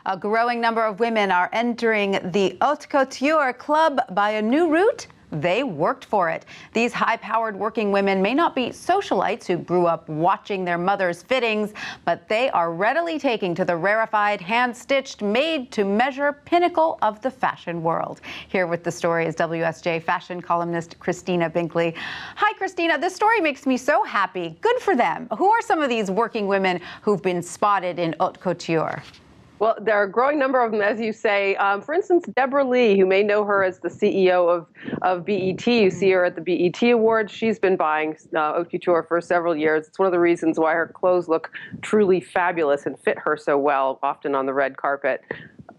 A growing number of women are entering the Haute Couture club by a new route. They worked for it. These high-powered working women may not be socialites who grew up watching their mother's fittings, but they are readily taking to the rarefied, hand-stitched, made-to-measure pinnacle of the fashion world. Here with the story is WSJ fashion columnist Christina Binkley. Hi, Christina. This story makes me so happy. Good for them. Who are some of these working women who've been spotted in Haute Couture? Well, there are a growing number of them, as you say. For instance, Deborah Lee, you may know her as the CEO of BET. You see her at the BET Awards. She's been buying Haute Couture for several years. It's one of the reasons why her clothes look truly fabulous and fit her so well, often on the red carpet.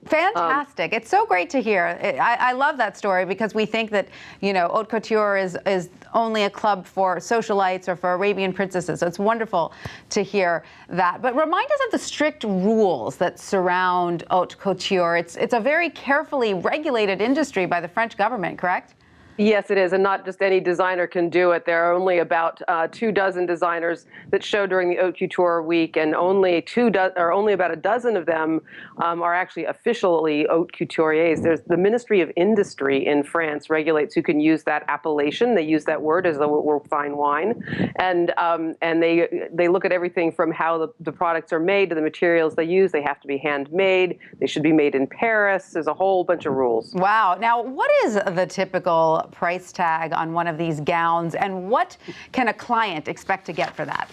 Fantastic. It's so great to hear. I love that story because we think that, you know, Haute Couture is only a club for socialites or for Arabian princesses. So it's wonderful to hear that. But remind us of the strict rules that surround Haute Couture. It's a very carefully regulated industry by the French government, correct? Yes, it is, and not just any designer can do it. There are only about 24 designers that show during the Haute Couture week, and only about a dozen of them are actually officially haute couturiers. There's the Ministry of Industry in France regulates who can use that appellation. They use that word as though it were fine wine, and they look at everything from how the products are made to the materials they use. They have to be handmade. They should be made in Paris. There's a whole bunch of rules. Wow. Now, what is the typical price tag on one of these gowns, and what can a client expect to get for that?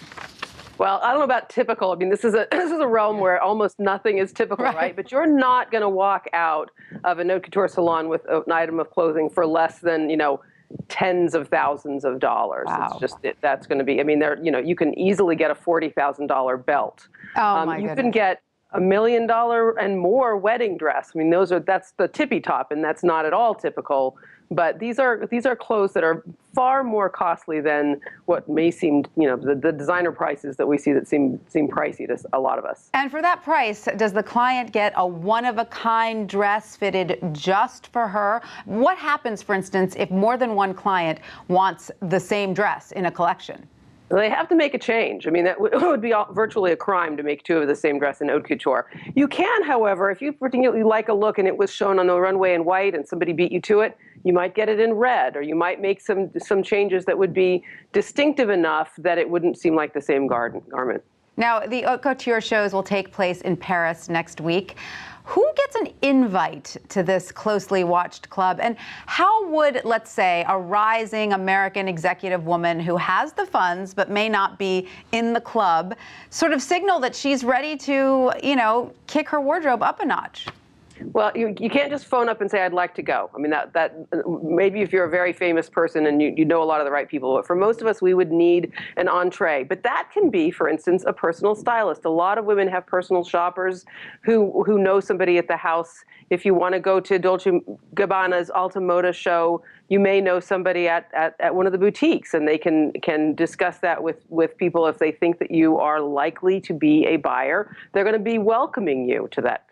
Well, I don't know about typical. I mean, this is a realm where almost nothing is typical, right? But you're not going to walk out of a haute couture salon with an item of clothing for less than, you know, tens of thousands of dollars. Wow. It's just that's going to be. I mean, you can easily get a $40,000 belt. Oh my goodness. You can get $1 million and more wedding dress. I mean, that's the tippy top, and that's not at all typical. But these are clothes that are far more costly than what may seem, you know, the designer prices that we see that seem pricey to a lot of us. And for that price, does the client get a one-of-a-kind dress fitted just for her? What happens, for instance, if more than one client wants the same dress in a collection? They have to make a change. I mean, that would be virtually a crime to make two of the same dress in haute couture. You can, however, if you particularly like a look and it was shown on the runway in white and somebody beat you to it, you might get it in red, or you might make some changes that would be distinctive enough that it wouldn't seem like the same garment. Now, the Haute Couture shows will take place in Paris next week. Who gets an invite to this closely watched club? And how would, let's say, a rising American executive woman who has the funds but may not be in the club sort of signal that she's ready to, you know, kick her wardrobe up a notch? Well, you can't just phone up and say, I'd like to go. I mean, that maybe if you're a very famous person and you know a lot of the right people, but for most of us, we would need an entree. But that can be, for instance, a personal stylist. A lot of women have personal shoppers who know somebody at the house. If you want to go to Dolce & Gabbana's Alta Moda show, you may know somebody at one of the boutiques, and they can discuss that with people if they think that you are likely to be a buyer. They're going to be welcoming you to that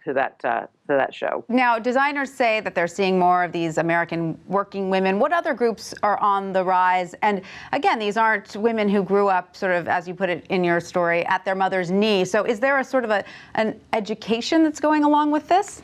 show. Now, designers say that they're seeing more of these American working women. What other groups are on the rise? And again, these aren't women who grew up sort of, as you put it in your story, at their mother's knee. So is there a sort of an education that's going along with this?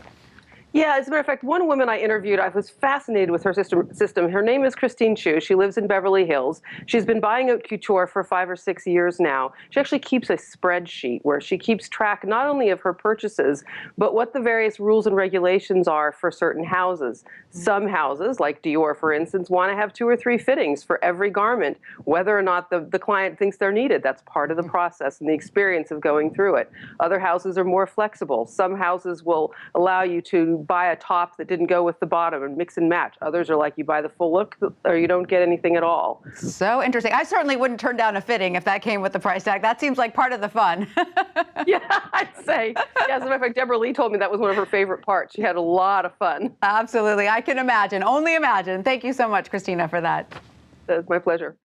Yeah, as a matter of fact, one woman I interviewed, I was fascinated with her system. Her name is Christine Chu. She lives in Beverly Hills. She's been buying haute couture for 5 or 6 years now. She actually keeps a spreadsheet where she keeps track not only of her purchases, but what the various rules and regulations are for certain houses. Some houses, like Dior, for instance, want to have 2 or 3 fittings for every garment, whether or not the client thinks they're needed. That's part of the process and the experience of going through it. Other houses are more flexible. Some houses will allow you to buy a top that didn't go with the bottom and mix and match. Others are like you buy the full look or you don't get anything at all. So interesting. I certainly wouldn't turn down a fitting if that came with the price tag. That seems like part of the fun. Yeah, I'd say. Yeah, as a matter of fact, Deborah Lee told me that was one of her favorite parts. She had a lot of fun. Absolutely. I can imagine. Only imagine. Thank you so much, Christina, for that. It's my pleasure.